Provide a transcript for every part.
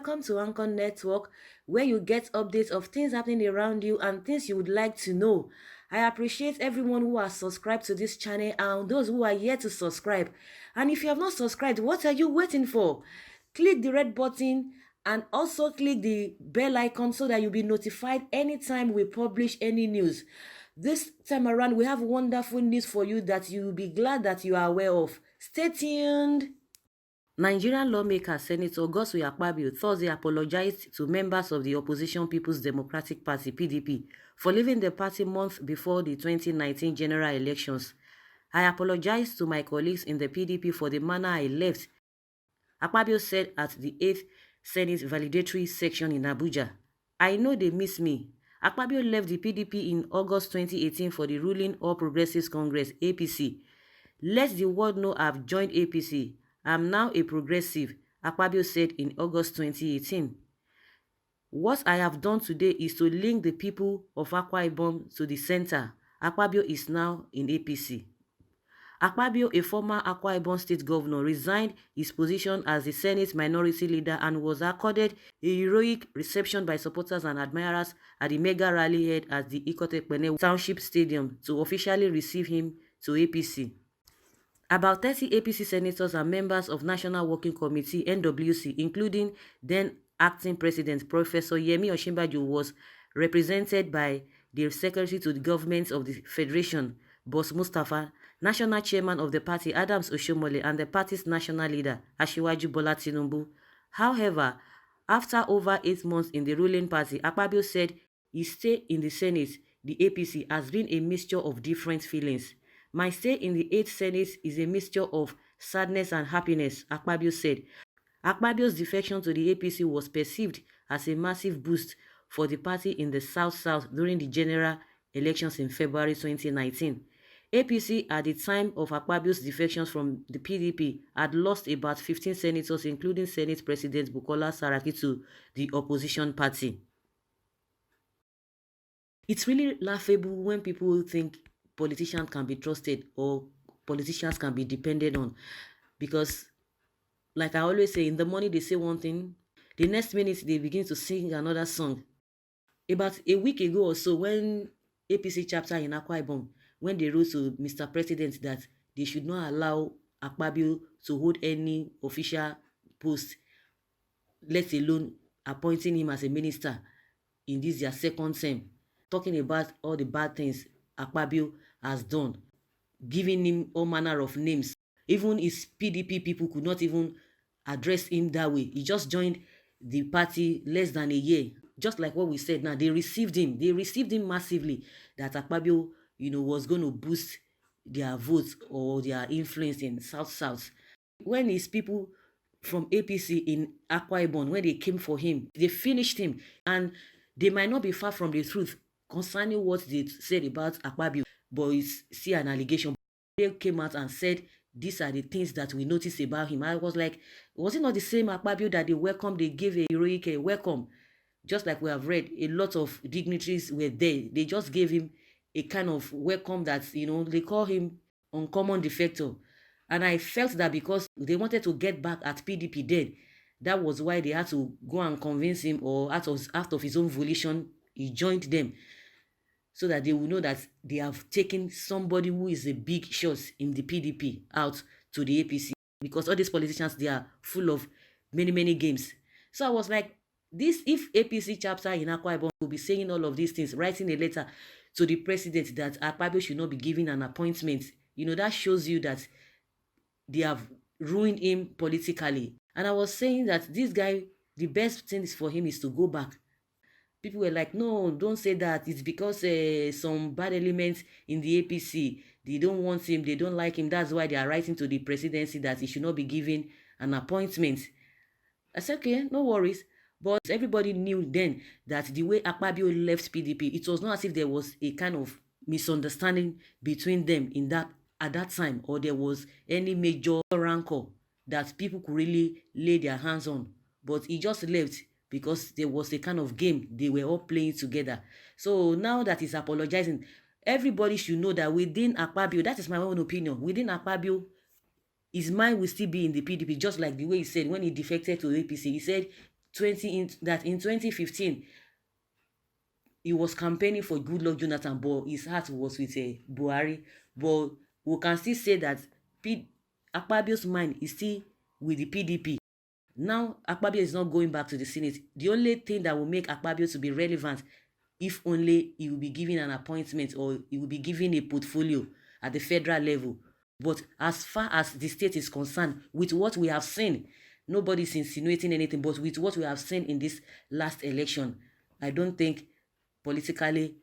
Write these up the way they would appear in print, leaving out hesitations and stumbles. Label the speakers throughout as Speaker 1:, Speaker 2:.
Speaker 1: Welcome to Anchor Network, where you get updates of things happening around you and things you would like to know. I appreciate everyone who has subscribed to this channel and those who are yet to subscribe. And if you have not subscribed, what are you waiting for? Click the red button and also click the bell icon so that you'll be notified anytime we publish any news. This time around, we have wonderful news for you that you will be glad that you are aware of. Stay tuned. Nigerian lawmaker Senator Godswill Akpabio Thursday apologized to members of the opposition People's Democratic Party (PDP) for leaving the party months before the 2019 general elections. "I apologize to my colleagues in the PDP for the manner I left," Akpabio said at the 8th Senate Validatory Section in Abuja. "I know they miss me." Akpabio left the PDP in August 2018 for the ruling All Progressives Congress (APC). "Let the world know I've joined APC. I'm now a progressive," Akpabio said in August 2018. "What I have done today is to link the people of Akwa Ibom to the center." Akpabio is now in APC. Akpabio, a former Akwa Ibom state governor, resigned his position as the Senate minority leader and was accorded a heroic reception by supporters and admirers at the mega rally held at the Ikotepene Township Stadium to officially receive him to APC. About 30 APC senators and members of National Working Committee (NWC), including then acting president Professor Yemi Osinbajo, was represented by the Secretary to the Government of the Federation, Boss Mustapha, National Chairman of the party Adams Oshomole, and the party's national leader Asiwaju Bola Tinubu. However, after over 8 months in the ruling party, Akpabio said his stay in the Senate, the APC, has been a mixture of different feelings. "My stay in the 8th Senate is a mixture of sadness and happiness," Akpabio said. Akpabio's defection to the APC was perceived as a massive boost for the party in the South-South during the general elections in February 2019. APC, at the time of Akpabio's defection from the PDP, had lost about 15 senators, including Senate President Bukola Saraki, to the opposition party. It's really laughable when people think politicians can be trusted or politicians can be depended on, because, like I always say, in the morning they say one thing, the next minute they begin to sing another song. About a week ago or so, when APC chapter in Akwa Ibom, when they wrote to Mr. President that they should not allow Akpabio to hold any official post, let alone appointing him as a minister in this their second term, talking about all the bad things Akpabio has done, giving him all manner of names. Even his PDP people could not even address him that way. He just joined the party less than a year. Just like what we said now, they received him. They received him massively, that Akpabio, was going to boost their votes or their influence in South-South. When his people from APC in Akwa Ibom, when they came for him, they finished him. And they might not be far from the truth concerning what they said about Akpabio, but it's still an allegation. They came out and said, these are the things that we noticed about him. I was like, was it not the same Akpabio that they welcomed? They gave a heroic welcome. Just like we have read, a lot of dignitaries were there. They just gave him a kind of welcome that, they call him uncommon defector. And I felt that because they wanted to get back at PDP then, that was why they had to go and convince him, or out of his own volition, he joined them, so that they will know that they have taken somebody who is a big shot in the PDP out to the APC. Because all these politicians, they are full of many, many games. So I was like, if APC chapter in Akwa Ibom will be saying all of these things, writing a letter to the president that Akpabio should not be given an appointment, that shows you that they have ruined him politically. And I was saying that this guy, the best thing for him is to go back. People were like, no, don't say that. It's because some bad elements in the APC, they don't want him, they don't like him. That's why they are writing to the presidency that he should not be given an appointment. I said, okay, no worries. But everybody knew then that the way Akpabio left PDP, it was not as if there was a kind of misunderstanding between them at that time, or there was any major rancor that people could really lay their hands on. But he just left because there was a kind of game they were all playing together. So now that he's apologizing, everybody should know that within Akpabio, that is my own opinion, within Akpabio, his mind will still be in the PDP, just like the way he said when he defected to APC. He said in 2015 he was campaigning for Goodluck Jonathan, but his heart was with Buhari. But we can still say that Akpabio's mind is still with the PDP. Now Akpabio is not going back to the Senate. The only thing that will make Akpabio to be relevant, if only he will be given an appointment or he will be given a portfolio at the federal level. But as far as the state is concerned, with what we have seen, nobody is insinuating anything, but with what we have seen in this last election, I don't think politically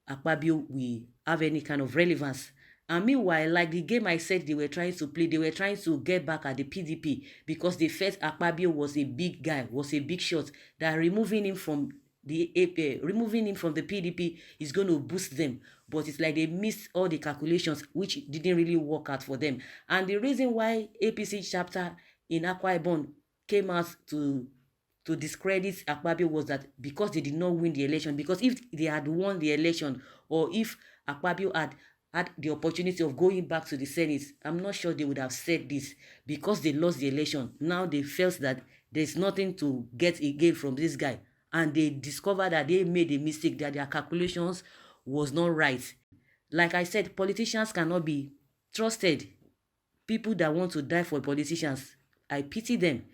Speaker 1: Akpabio will have any kind of relevance. And meanwhile, like the game I said they were trying to play, they were trying to get back at the PDP because they felt Akpabio was a big guy, was a big shot, that removing him from the PDP is going to boost them. But it's like they missed all the calculations, which didn't really work out for them. And the reason why APC chapter in Akwa Ibom came out to discredit Akpabio was that because they did not win the election. Because if they had won the election, or if Akpabio had the opportunity of going back to the Senate, I'm not sure they would have said this. Because they lost the election, now they felt that there's nothing to get again from this guy, and they discovered that they made a mistake, that their calculations was not right. Like I said, politicians cannot be trusted. People that want to die for politicians, I pity them.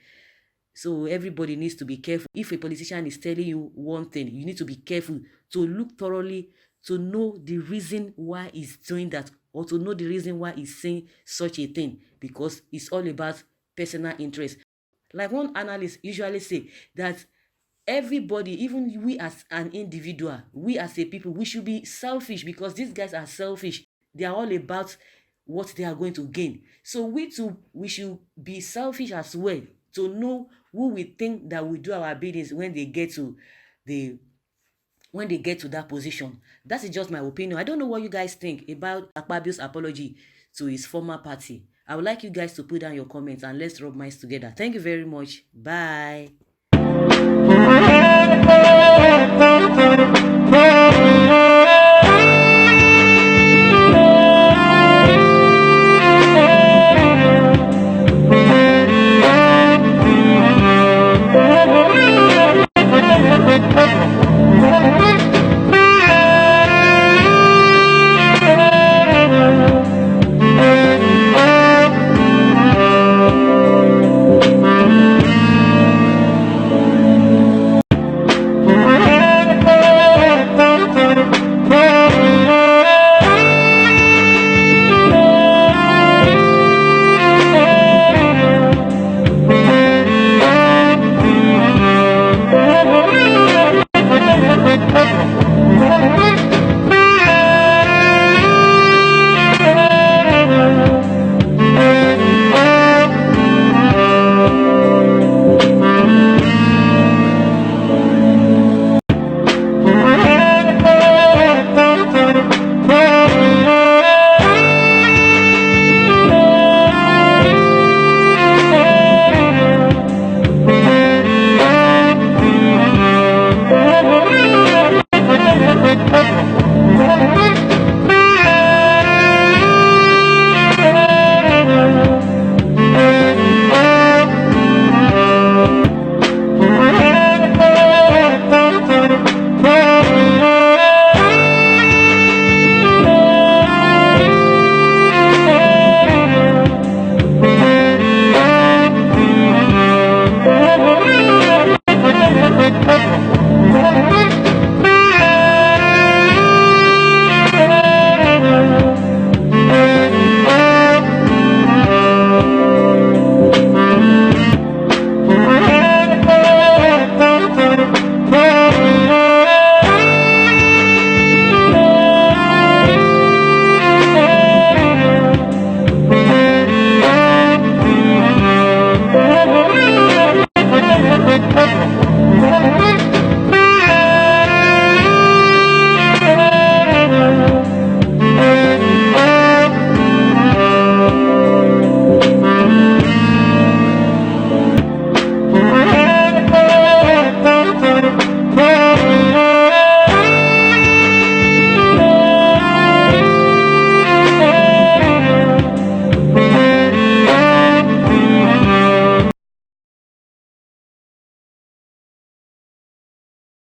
Speaker 1: So everybody needs to be careful. If a politician is telling you one thing, you need to be careful to look thoroughly, to know the reason why he's doing that, or to know the reason why he's saying such a thing, because it's all about personal interest. Like one analyst usually say that everybody, even we as an individual, we as a people, we should be selfish, because these guys are selfish. They are all about what they are going to gain. So we too, we should be selfish as well, to know who we think that will do our biddings when they get to that position. That is just my opinion. I don't know what you guys think about Akpabio's apology to his former party. I would like you guys to put down your comments and let's rub minds together. Thank you very much. Bye.